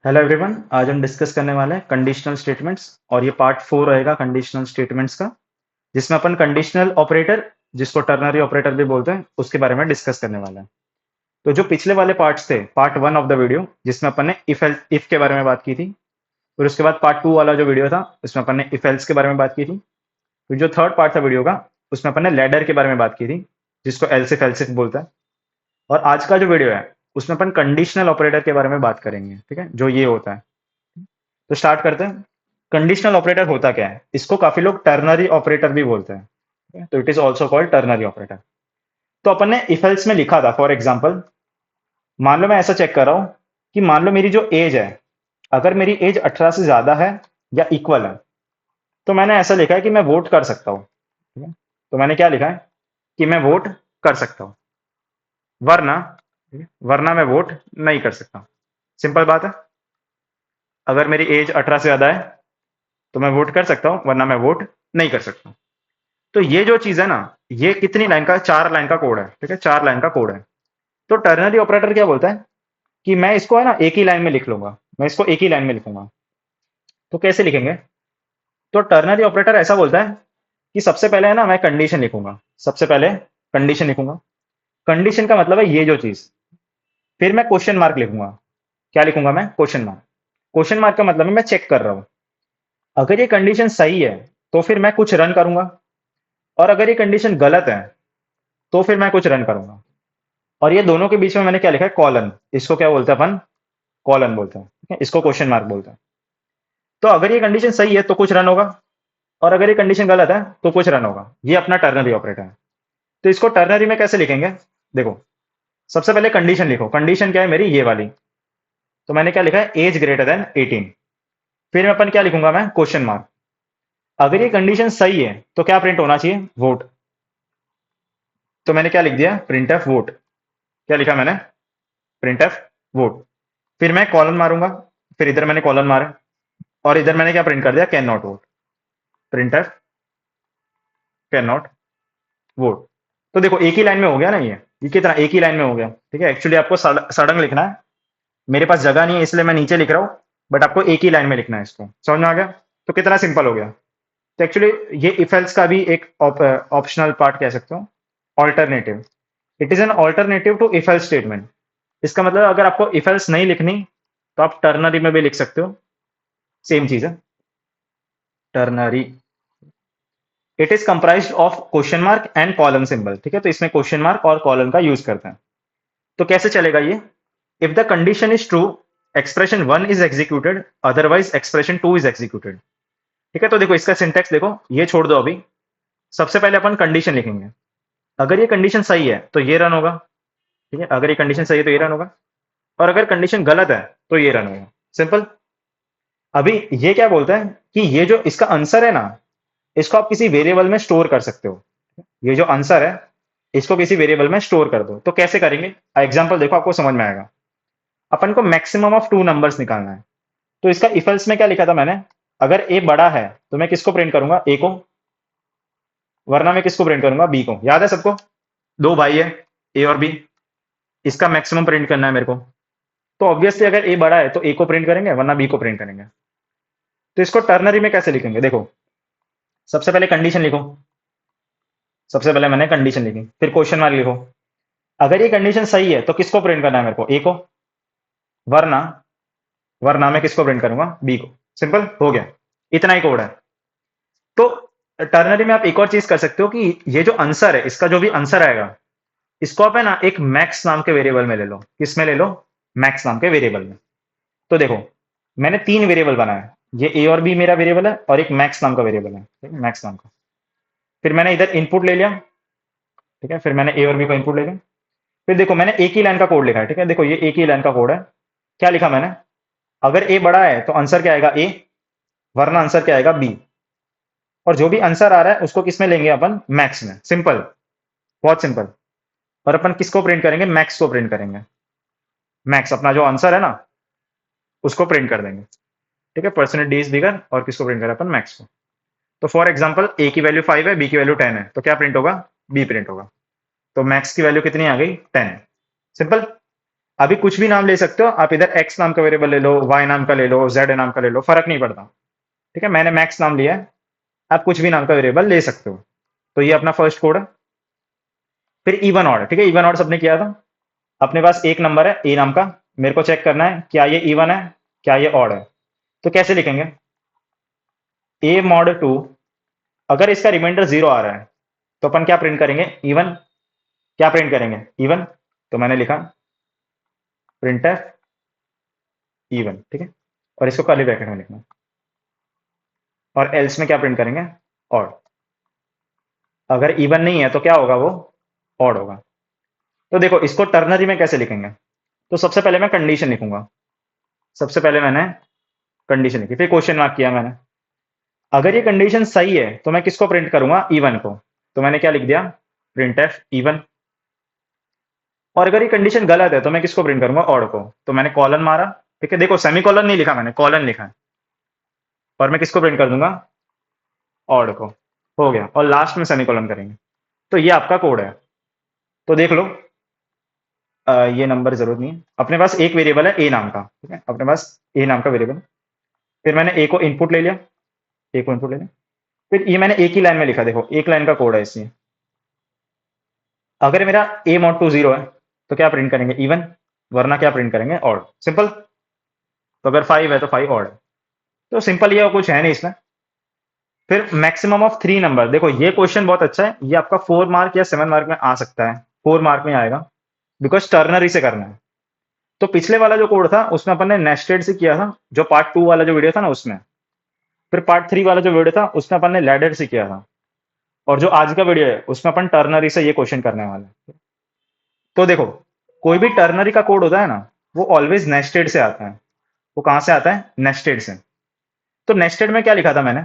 Hello everyone. आज हम discuss करने वाले हैं कंडीशनल स्टेटमेंट्स और ये पार्ट 4 रहेगा कंडीशनल स्टेटमेंट्स का, जिसमें अपन कंडीशनल ऑपरेटर, जिसको टर्नरी ऑपरेटर भी बोलते हैं, उसके बारे में डिस्कस करने वाले हैं। तो जो पिछले वाले पार्ट्स थे, पार्ट 1 ऑफ द वीडियो जिसमें अपन ने इफ के बारे में बात की थी, फिर उसके बाद पार्ट 2 वाला जो वीडियो था उसमें अपन ने इफ एल्स के बारे में बात की थी। फिर जो थर्ड पार्ट था वीडियो का, उसमें अपन ने लैडर के बारे में बात की थी, जिसको एल्सिफ बोलता है। और आज का जो वीडियो है उसमें अपन कंडीशनल ऑपरेटर के बारे में बात करेंगे, ठीक है, जो ये होता है। तो स्टार्ट करते हैं। कंडीशनल ऑपरेटर होता क्या है, इसको काफी लोग टर्नरी ऑपरेटर भी बोलते हैं, ठीक है? तो it is also called ternary operator. तो अपन ने इफ एल्स में लिखा था, फॉर एग्जाम्पल, मान लो मैं ऐसा चेक कर रहा हूं कि मान लो मेरी जो एज है, अगर मेरी एज 18 से ज्यादा है या इक्वल है, तो मैंने ऐसा लिखा है कि मैं वोट कर सकता हूँ, ठीक है? तो मैंने क्या लिखा है कि मैं वोट कर सकता हूँ, वरना, ठीक है, वरना मैं वोट नहीं कर सकता। सिंपल बात है। अगर मेरी एज 18 से ज्यादा है तो मैं वोट कर सकता हूँ, वरना मैं वोट नहीं कर सकता। तो ये जो चीज है ना, ये कितनी लाइन का, 4 लाइन का कोड है, ठीक है, 4 लाइन का कोड है। तो टर्नरी ऑपरेटर क्या बोलता है कि मैं इसको है ना एक ही लाइन में लिख लूंगा, मैं इसको एक ही लाइन में लिखूंगा। तो कैसे लिखेंगे? तो टर्नरी ऑपरेटर ऐसा बोलता है कि सबसे पहले है ना मैं कंडीशन लिखूंगा, सबसे पहले कंडीशन लिखूंगा। कंडीशन का मतलब है ये जो चीज। फिर मैं क्वेश्चन मार्क लिखूंगा। क्या लिखूंगा मैं? Question mark. क्वेश्चन मार्क का मतलब है मैं चेक कर रहा हूं। अगर ये कंडीशन सही है तो फिर मैं कुछ रन करूंगा, और अगर ये कंडीशन गलत है तो फिर मैं कुछ रन करूंगा। और ये दोनों के बीच में मैंने क्या लिखा है? कॉलन। इसको क्या बोलते हैं अपन? कॉलन बोलते हैं, ठीक है? इसको क्वेश्चन मार्क बोलते हैं। तो अगर ये कंडीशन सही है तो कुछ रन होगा, और अगर ये कंडीशन गलत है तो कुछ रन होगा। ये अपना टर्नरी ऑपरेटर है। तो इसको टर्नरी में कैसे लिखेंगे? देखो, सबसे पहले कंडीशन लिखो। कंडीशन क्या है मेरी? ये वाली। तो मैंने क्या लिखा है? Age greater than 18। फिर मैं अपन क्या लिखूंगा? मैं क्वेश्चन मार्क। अगर ये कंडीशन सही है तो क्या प्रिंट होना चाहिए? वोट। तो मैंने क्या लिख दिया? Print F vote. क्या लिखा मैंने? Print F vote. फिर मैं कॉलन मारूंगा। फिर इधर मैंने कॉलन मारा, और इधर मैंने क्या प्रिंट कर दिया? Can not vote. Print F can not vote. तो देखो एक ही लाइन में हो गया ना, ये कितना एक ही लाइन में हो गया, ठीक है। एक्चुअली आपको सडंग लिखना है, मेरे पास जगह नहीं है इसलिए मैं नीचे लिख रहा हूं, बट आपको एक ही लाइन में लिखना है इसको। समझ में आ गया? तो कितना सिंपल हो गया। तो एक्चुअली ये इफ एल्स का भी एक ऑप्शनल पार्ट कह सकते हो, alternative. It is an alternative to if else statement. इसका मतलब अगर आपको इफ एल्स नहीं लिखनी तो आप टर्नरी में भी लिख सकते हो। सेम चीज है, ternary. It is comprised of question mark and colon symbol, ठीक है। तो इसमें क्वेश्चन मार्क और कॉलन का यूज करते हैं। तो कैसे चलेगा ये? If the condition is true, expression 1 is executed, otherwise expression 2 is executed. ठीक है। तो देखो इसका सिंटेक्स देखो, ये छोड़ दो अभी। सबसे पहले अपन कंडीशन लिखेंगे। अगर ये कंडीशन सही है तो ये रन होगा, ठीक है। अगर ये कंडीशन सही है तो ये रन होगा, और अगर कंडीशन गलत है तो ये रन होगा। सिंपल। अभी ये क्या बोलता है कि ये जो इसका आंसर है ना, इसको आप किसी वेरिएबल में स्टोर कर सकते हो। ये जो आंसर है, इसको किसी वेरिएबल में स्टोर कर दो। तो कैसे करेंगे? एग्जांपल देखो, आपको समझ में आएगा। अपन को मैक्सिमम ऑफ 2 नंबर्स निकालना है। तो इसका इफ एल्स में क्या लिखा था मैंने? अगर ए बड़ा है तो मैं किसको प्रिंट करूंगा? ए को। वरना मैं किसको प्रिंट करूंगा? बी को। याद है सबको? दो भाई है, ए और बी। इसका मैक्सिमम प्रिंट करना है मेरे को। तो ऑब्वियसली अगर ए बड़ा है तो ए को प्रिंट करेंगे, वरना बी को प्रिंट करेंगे। तो इसको टर्नरी में कैसे लिखेंगे? देखो, सबसे पहले कंडीशन लिखो। सबसे पहले मैंने कंडीशन लिखी, फिर क्वेश्चन मार्क लिखो। अगर ये कंडीशन सही है तो किसको प्रिंट करना है मेरे को? ए को। वरना, वरना मैं किसको प्रिंट करूंगा? बी को। सिंपल हो गया। इतना ही कोड है। तो टर्नरी में आप एक और चीज कर सकते हो कि ये जो आंसर है, इसका जो भी आंसर आएगा, इसको आप है ना एक मैक्स नाम के वेरिएबल में ले लो। किस में ले लो? मैक्स नाम के वेरिएबल में। तो देखो, मैंने 3 वेरिएबल बनाया। ये ए और बी मेरा वेरिएबल है, और एक मैक्स नाम का वेरिएबल है, ठीक है, मैक्स नाम का। फिर मैंने इधर इनपुट ले लिया, ठीक है। फिर मैंने ए और बी का इनपुट ले लिया। फिर देखो मैंने एक ही लाइन का कोड लिखा है, ठीक है। देखो ये एक ही लाइन का कोड है। क्या लिखा मैंने? अगर ए बड़ा है तो आंसर क्या आएगा? ए। वरना आंसर क्या आएगा? बी। और जो भी आंसर आ रहा है उसको किस में लेंगे अपन? मैक्स में। सिंपल, बहुत सिंपल। और अपन किसको प्रिंट करेंगे? मैक्स को प्रिंट करेंगे। मैक्स, अपना जो आंसर है ना, उसको प्रिंट कर देंगे, ठीक है। परसेंटेज डी इज बिगर, और किसको प्रिंट करें अपन? मैक्स को। तो फॉर एग्जाम्पल ए की वैल्यू 5 है, बी की वैल्यू 10 है, तो क्या प्रिंट होगा? बी प्रिंट होगा। तो मैक्स की वैल्यू कितनी आ गई? 10। सिंपल। अभी कुछ भी नाम ले सकते हो आप, इधर x नाम का वेरिएबल ले लो, y नाम का ले लो, z नाम का ले लो, फर्क नहीं पड़ता। ठीक है, मैंने मैक्स नाम लिया है, आप कुछ भी नाम का वेरिएबल ले सकते हो। तो ये अपना फर्स्ट कोड है। फिर इवन ऑड, ठीक है, इवन ऑड सबने किया था। अपने पास एक नंबर है ए नाम का, मेरे को चेक करना है क्या ये इवन है, क्या ये ऑड है। तो कैसे लिखेंगे, ए मॉड 2, अगर इसका रिमाइंडर 0 आ रहा है तो अपन क्या प्रिंट करेंगे, इवन। क्या प्रिंट करेंगे, इवन। तो मैंने लिखा प्रिंट इवन, ठीक है, और इसको कर्ली ब्रैकेट में लिखना। और एल्स में क्या प्रिंट करेंगे, ऑड। अगर इवन नहीं है तो क्या होगा, वो ऑड होगा। तो देखो इसको टर्नरी में कैसे लिखेंगे, तो सबसे पहले मैं कंडीशन लिखूंगा। सबसे पहले मैंने कंडीशन लिखी, फिर क्वेश्चन मार्क किया मैंने। अगर ये कंडीशन सही है तो मैं किसको प्रिंट करूंगा, इवन को। तो मैंने क्या लिख दिया, प्रिंट एफ इवन। और अगर ये कंडीशन गलत है तो मैं किसको प्रिंट करूंगा, ऑड को। तो मैंने कॉलन मारा, ठीक है, देखो सेमी कॉलन नहीं लिखा मैंने, कॉलन लिखा है। और मैं किसको प्रिंट कर दूंगा, ऑड को। हो गया, और लास्ट में सेमी कॉलन करेंगे। तो ये आपका कोड है। तो देख लो, ये नंबर जरूरत नहीं है, अपने पास एक वेरिएबल है ए नाम का, ठीक है, अपने पास ए नाम का वेरिएबल। फिर मैंने ए को इनपुट ले लिया, ए को इनपुट ले लिया। फिर ये मैंने एक ही लाइन में लिखा, देखो एक लाइन का कोड है इसमें। अगर मेरा ए मॉड टू 0 है तो क्या प्रिंट करेंगे, इवन, वरना क्या प्रिंट करेंगे, ऑड, सिंपल। तो अगर 5 है तो 5 ऑड है। तो सिंपल, ये और कुछ है नहीं इसमें। फिर मैक्सिमम ऑफ 3 नंबर, देखो ये क्वेश्चन बहुत अच्छा है, ये आपका 4 मार्क या 7 मार्क में आ सकता है, 4 मार्क में आएगा, बिकॉज टर्नरी से करना है। तो पिछले वाला जो कोड था उसमें अपन ने नेस्टेड से किया था, जो पार्ट 2 वाला जो वीडियो था ना उसमें। फिर पार्ट 3 वाला जो वीडियो था उसमें अपन ने लैडर से किया था। और जो आज का वीडियो है उसमें अपन टर्नरी से ये क्वेश्चन करने वाले हैं। तो देखो, कोई भी टर्नरी का कोड होता है ना, वो ऑलवेज नेस्टेड से आता है। वो कहां से आता है, नेस्टेड से। तो नेस्टेड में क्या लिखा था मैंने,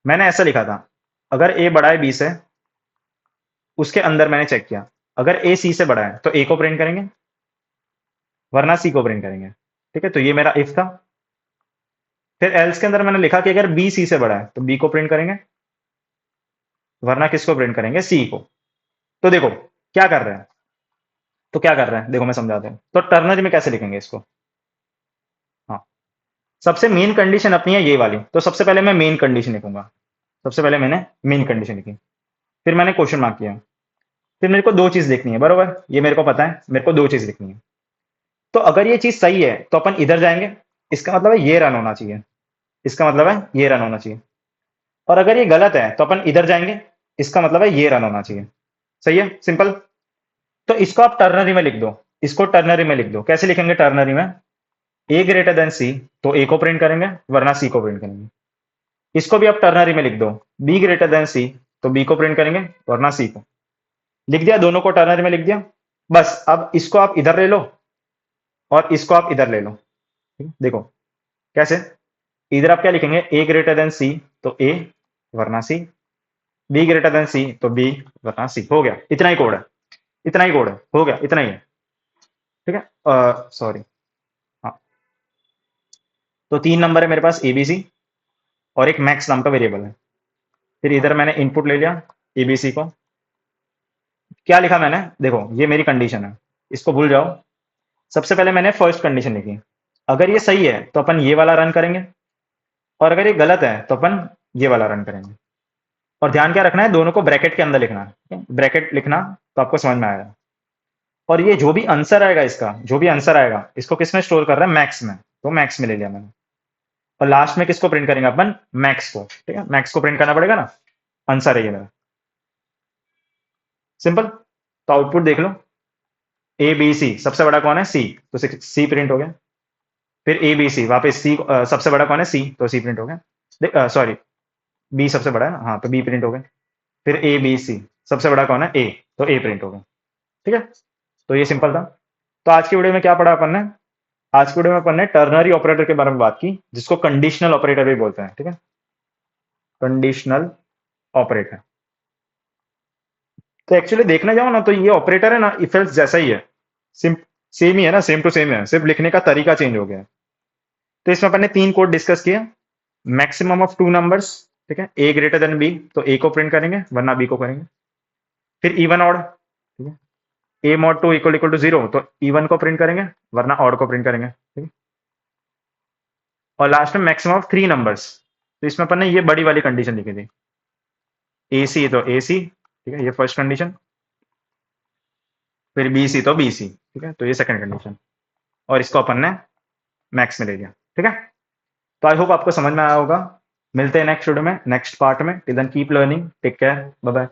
मैंने ऐसा लिखा था, अगर ए बड़ा है बी से, उसके अंदर मैंने चेक किया, अगर ए सी से बड़ा है तो ए को प्रिंट करेंगे, वरना सी को प्रिंट करेंगे। ठीक है, तो ये मेरा इफ था। फिर एल्स के अंदर मैंने लिखा कि अगर बी सी से बड़ा है तो बी को प्रिंट करेंगे, वरना किसको प्रिंट करेंगे, सी को। तो देखो क्या कर रहे हैं, तो क्या कर रहे हैं, देखो मैं समझाता हूं। तो टर्नरी में कैसे लिखेंगे इसको, हाँ, सबसे मेन कंडीशन अपनी है ये वाली। तो सबसे पहले मैं मेन कंडीशन लिखूंगा। सबसे पहले मैंने मेन कंडीशन लिखी, फिर मैंने क्वेश्चन मार्क किया। फिर मेरे को दो चीज लिखनी है, बरोबर, ये मेरे को पता है, मेरे को दो चीज लिखनी है। तो अगर ये चीज सही है तो अपन इधर जाएंगे, इसका मतलब है ये रन होना चाहिए, इसका मतलब है ये रन होना चाहिए। और अगर ये गलत है तो अपन इधर जाएंगे, इसका मतलब है ये रन होना चाहिए। सही है, सिंपल। तो इसको आप टर्नरी में लिख दो, इसको टर्नरी में लिख दो। कैसे लिखेंगे टर्नरी में, ए ग्रेटर देन सी तो ए को प्रिंट करेंगे, वरना सी को प्रिंट करेंगे। इसको भी आप टर्नरी में लिख दो, बी ग्रेटर देन सी तो बी को प्रिंट करेंगे, वरना सी को। लिख दिया, दोनों को टर्नरी में लिख दिया। बस अब इसको आप इधर ले लो और इसको आप इधर ले लो। देखो कैसे, इधर आप क्या लिखेंगे, ए ग्रेटर देन सी तो ए, वरना सी, बी ग्रेटर देन सी तो बी, वरना सी। हो गया, इतना ही कोड है, इतना ही कोड है, हो गया, इतना ही है। ठीक है, सॉरी, हाँ। तो 3 नंबर है मेरे पास एबीसी, और एक मैक्स नाम का वेरिएबल है। फिर इधर मैंने इनपुट ले लिया एबीसी को। क्या लिखा मैंने, देखो ये मेरी कंडीशन है, इसको भूल जाओ। सबसे पहले मैंने फर्स्ट कंडीशन लिखी, अगर ये सही है तो अपन ये वाला रन करेंगे, और अगर ये गलत है तो अपन ये वाला रन करेंगे। और ध्यान क्या रखना है, दोनों को ब्रैकेट के अंदर लिखना है, ब्रैकेट लिखना तो आपको समझ में आएगा। और ये जो भी आंसर आएगा, इसका जो भी आंसर आएगा, इसको किस में स्टोर कर रहा है, मैक्स में। तो मैक्स में ले लिया मैंने। और लास्ट में किसको प्रिंट करेंगे अपन, मैक्स को। ठीक है, मैक्स को प्रिंट करना पड़ेगा ना, आंसर है ये मेरा, सिंपल। तो आउटपुट देख लो, ए बी सी, सबसे बड़ा कौन है, सी, तो सी प्रिंट हो गया। फिर ए बी सी, वापस सी, सबसे बड़ा कौन है, सी, तो सी प्रिंट हो गया। सॉरी, बी सबसे बड़ा है ना, हाँ, तो बी प्रिंट हो गया। फिर ए बी सी, सबसे बड़ा कौन है, ए, तो ए प्रिंट हो गया। ठीक है, तो ये सिंपल था। तो आज की वीडियो में क्या पढ़ा अपन ने, आज की वीडियो में अपन ने टर्नरी ऑपरेटर के बारे में बात की, जिसको कंडीशनल ऑपरेटर भी बोलते हैं। ठीक है, कंडीशनल ऑपरेटर। तो एक्चुअली देखने जाओ ना तो ये ऑपरेटर है ना, इफ एल्स जैसा ही है, सिम सेम ही है ना, सेम टू सेम है, सिर्फ लिखने का तरीका चेंज हो गया है। तो इसमें अपन ने 3 कोड डिस्कस किए, मैक्सिमम ऑफ 2 नंबर्स, ठीक है, ए ग्रेटर देन बी तो ए को प्रिंट करेंगे, वरना बी को करेंगे। फिर इवन ऑड, ठीक है, ए मॉड 2 इक्वल टू 0 तो इवन को प्रिंट करेंगे, वरना ऑड को प्रिंट करेंगे, ठीक है। और लास्ट में मैक्सिमम ऑफ 3 नंबर्स, तो इसमें अपन ने ये बड़ी वाली कंडीशन लिखी थी, AC तो AC, ठीक है, ये फर्स्ट कंडीशन, फिर BC तो BC, ठीक है, तो ये सेकंड कंडीशन, और इसको अपन ने मैक्स में ले लिया, ठीक है। तो आई होप आपको समझ में आया होगा। मिलते हैं नेक्स्ट वीडियो में, नेक्स्ट पार्ट में। Till then keep learning, take care, bye bye.